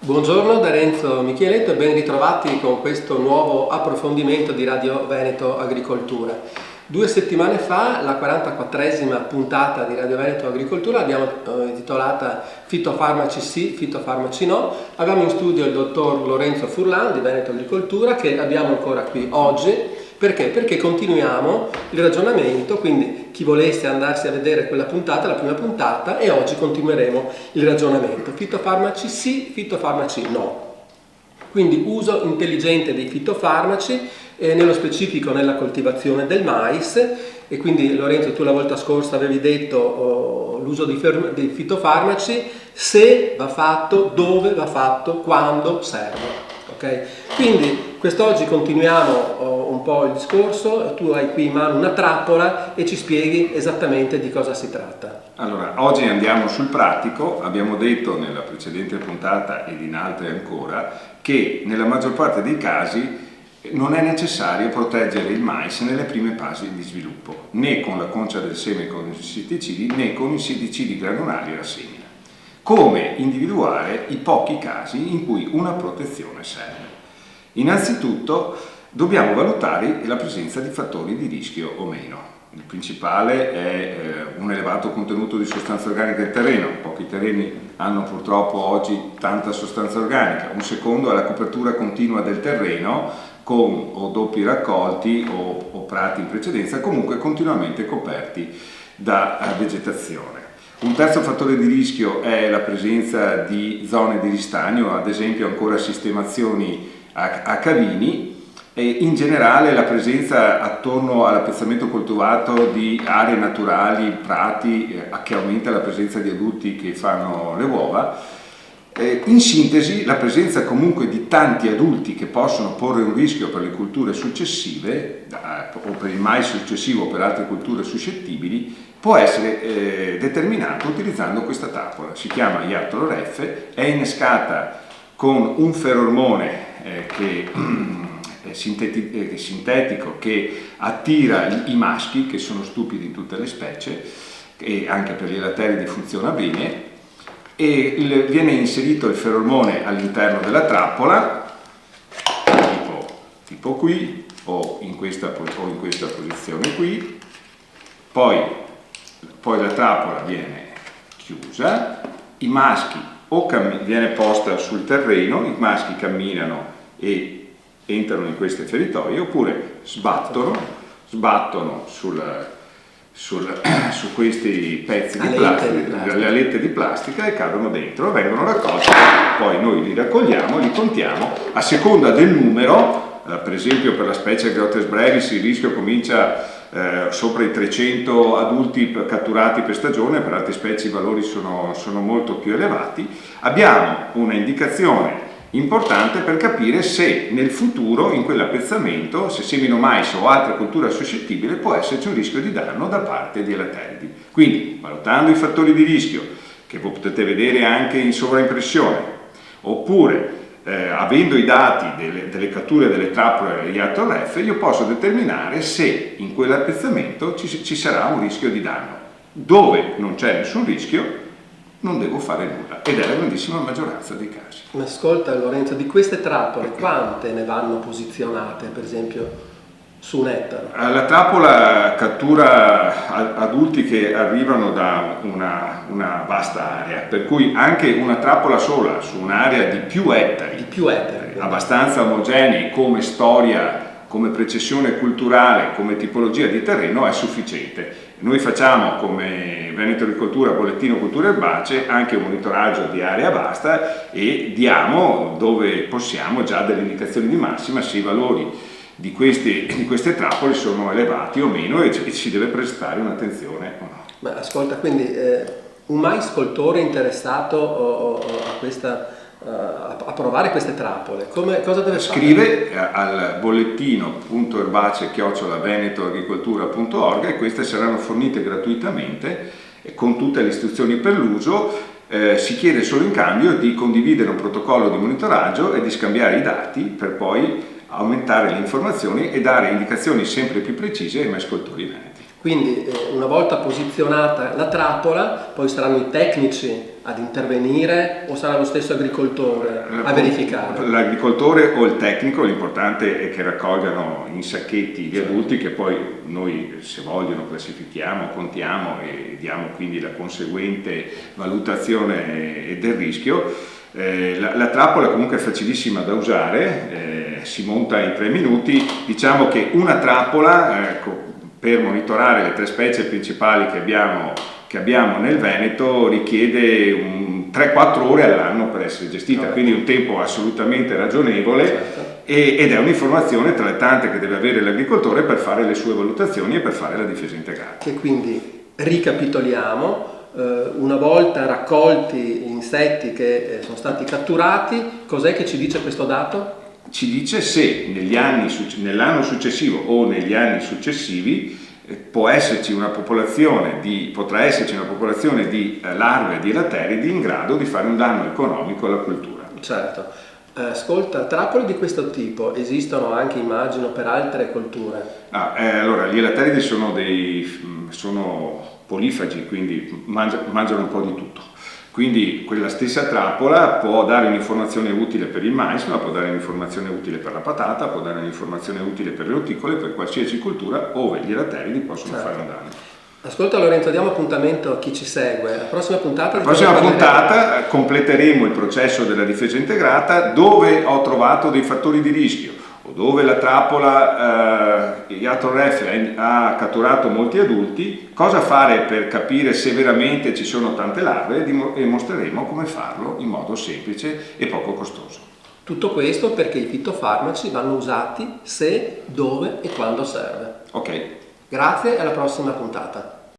Buongiorno da Renzo Micheletto e ben ritrovati con questo nuovo approfondimento di Radio Veneto Agricoltura. 2 settimane fa, la 44esima puntata di Radio Veneto Agricoltura l'abbiamo intitolata Fitofarmaci sì, fitofarmaci no. Avevamo in studio il dottor Lorenzo Furlan di Veneto Agricoltura, che abbiamo ancora qui oggi. Perché? Perché continuiamo il ragionamento, quindi chi volesse andarsi a vedere quella puntata, la prima puntata, e oggi continueremo il ragionamento. Fitofarmaci sì, fitofarmaci no. Quindi uso intelligente dei fitofarmaci, nello specifico nella coltivazione del mais, e quindi Lorenzo, tu la volta scorsa avevi detto l'uso dei fitofarmaci, se va fatto, dove va fatto, quando serve. Okay? Quindi quest'oggi continuiamo un po' il discorso. Tu hai qui in mano una trappola e ci spieghi esattamente di cosa si tratta. Allora, oggi andiamo sul pratico. Abbiamo detto nella precedente puntata ed in altre ancora che nella maggior parte dei casi non è necessario proteggere il mais nelle prime fasi di sviluppo, né con la concia del seme con i insetticidi né con insetticidi granulari e la semina. Come individuare i pochi casi in cui una protezione serve? Innanzitutto dobbiamo valutare la presenza di fattori di rischio o meno. Il principale è un elevato contenuto di sostanza organica nel terreno. Pochi terreni hanno purtroppo oggi tanta sostanza organica. Un secondo è la copertura continua del terreno con o doppi raccolti o prati in precedenza, comunque continuamente coperti da vegetazione. Un terzo fattore di rischio è la presenza di zone di ristagno, ad esempio ancora sistemazioni a cavini, e in generale la presenza attorno all'appezzamento coltivato di aree naturali, prati, che aumenta la presenza di adulti che fanno le uova. In sintesi, la presenza comunque di tanti adulti che possono porre un rischio per le culture successive o per il mais successivo o per altre culture suscettibili può essere determinato utilizzando questa trappola. Si chiama Iatro-Ref, è innescata con un ferormone che è sintetico, che attira i maschi, che sono stupidi in tutte le specie, e anche per gli elatteridi funziona bene, e viene inserito il ferormone all'interno della trappola, tipo qui, o in questa posizione qui. Poi la trappola viene chiusa, i maschi viene posta sul terreno, i maschi camminano e entrano in queste feritoie, oppure sbattono su questi pezzi di plastica, le alette di plastica, e cadono dentro, vengono raccolti, poi noi li raccogliamo, li contiamo a seconda del numero. Per esempio per la specie Grottes brevis il rischio comincia sopra i 300 adulti catturati per stagione, per altre specie i valori sono molto più elevati. Abbiamo una indicazione importante per capire se nel futuro in quell'appezzamento, se semino mais o altra coltura suscettibile, può esserci un rischio di danno da parte di elatteridi. Quindi, valutando i fattori di rischio, che voi potete vedere anche in sovraimpressione, oppure avendo i dati delle catture delle trappole Iatro-Ref, io posso determinare se in quell'appezzamento ci sarà un rischio di danno. Dove non c'è nessun rischio, non devo fare nulla, ed è la grandissima maggioranza dei casi. Ma ascolta Lorenzo, di queste trappole quante ne vanno posizionate, per esempio, su un ettaro? La trappola cattura adulti che arrivano da una vasta area, per cui anche una trappola sola su un'area di più ettari, abbastanza omogenei come storia, come precessione culturale, come tipologia di terreno, è sufficiente. Noi facciamo come Veneto Agricoltura, bollettino culture erbacee, anche un monitoraggio di area vasta, e diamo dove possiamo già delle indicazioni di massima se i valori di queste trappole sono elevati o meno, e ci deve prestare un'attenzione o no. Ma ascolta, quindi un mais coltore interessato a provare queste trappole, cosa deve fare? Scrive al bollettino.erbacee@venetoagricoltura.org, e queste saranno fornite gratuitamente con tutte le istruzioni per l'uso. Si chiede solo in cambio di condividere un protocollo di monitoraggio e di scambiare i dati per poi aumentare le informazioni e dare indicazioni sempre più precise ai mescoltori veneti. Quindi una volta posizionata la trappola, poi saranno i tecnici ad intervenire o sarà lo stesso agricoltore a verificare? L'agricoltore o il tecnico, l'importante è che raccolgano in sacchetti gli adulti che poi noi, se vogliono, classifichiamo, contiamo e diamo quindi la conseguente valutazione del rischio. La trappola comunque è facilissima da usare, si monta in 3 minuti. Diciamo che una trappola per monitorare le 3 specie principali che abbiamo nel Veneto richiede 3-4 ore all'anno per essere gestita, quindi un tempo assolutamente ragionevole. Certo. Ed è un'informazione tra le tante che deve avere l'agricoltore per fare le sue valutazioni e per fare la difesa integrata. Che quindi ricapitoliamo, una volta raccolti gli insetti che sono stati catturati, cos'è che ci dice questo dato? Ci dice se nell'anno successivo o negli anni successivi potrà esserci una popolazione di larve di elatteridi in grado di fare un danno economico alla cultura. Certo. Ascolta, trappole di questo tipo esistono anche, immagino, per altre colture? Allora, gli elatteridi sono polifagi, quindi mangiano un po' di tutto. Quindi quella stessa trappola può dare un'informazione utile per il mais, ma può dare un'informazione utile per la patata, può dare un'informazione utile per le orticole, per qualsiasi cultura ove gli elatteridi possono fare un danno. Ascolta Lorenzo, diamo appuntamento a chi ci segue. La prossima puntata completeremo il processo della difesa integrata, dove ho trovato dei fattori di rischio o dove la trappola IATORF ha catturato molti adulti, cosa fare per capire se veramente ci sono tante larve, e mostreremo come farlo in modo semplice e poco costoso. Tutto questo perché i fitofarmaci vanno usati se, dove e quando serve. Ok. Grazie e alla prossima puntata.